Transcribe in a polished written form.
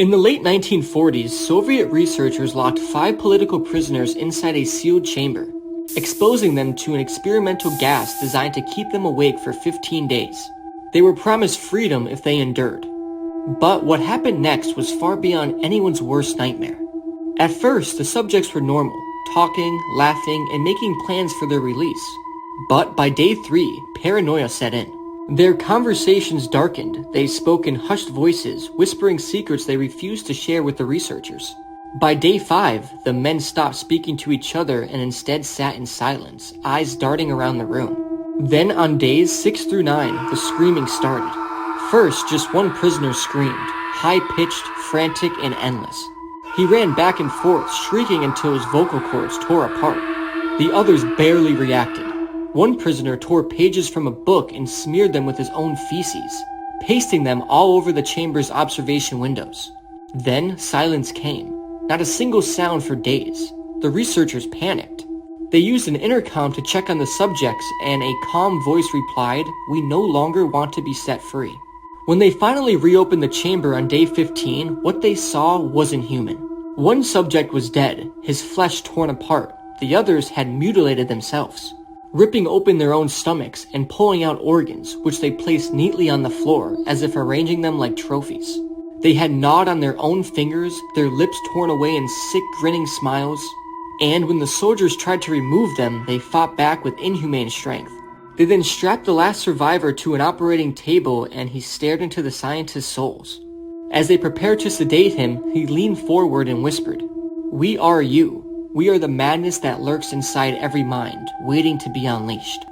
In the late 1940s, Soviet researchers locked 5 political prisoners inside a sealed chamber, exposing them to an experimental gas designed to keep them awake for 15 days. They were promised freedom if they endured. But what happened next was far beyond anyone's worst nightmare. At first, the subjects were normal, talking, laughing, and making plans for their release. But by day 3, paranoia set in. Their conversations darkened. They spoke in hushed voices, whispering secrets they refused to share with the researchers. By day 5, the men stopped speaking to each other and instead sat in silence, eyes darting around the room. Then on days 6 through 9, the screaming started. First, just one prisoner screamed, high-pitched, frantic, and endless. He ran back and forth, shrieking until his vocal cords tore apart. The others barely reacted. One prisoner tore pages from a book and smeared them with his own feces, pasting them all over the chamber's observation windows. Then silence came. Not a single sound for days. The researchers panicked. They used an intercom to check on the subjects, and a calm voice replied, "We no longer want to be set free." When they finally reopened the chamber on day 15, what they saw wasn't human. One subject was dead, his flesh torn apart. The others had mutilated themselves, ripping open their own stomachs and pulling out organs, which they placed neatly on the floor as if arranging them like trophies. They had gnawed on their own fingers, their lips torn away in sick, grinning smiles. And when the soldiers tried to remove them, they fought back with inhumane strength. They then strapped the last survivor to an operating table, and he stared into the scientist's souls. As they prepared to sedate him, he leaned forward and whispered, "We are you. We are the madness that lurks inside every mind, waiting to be unleashed."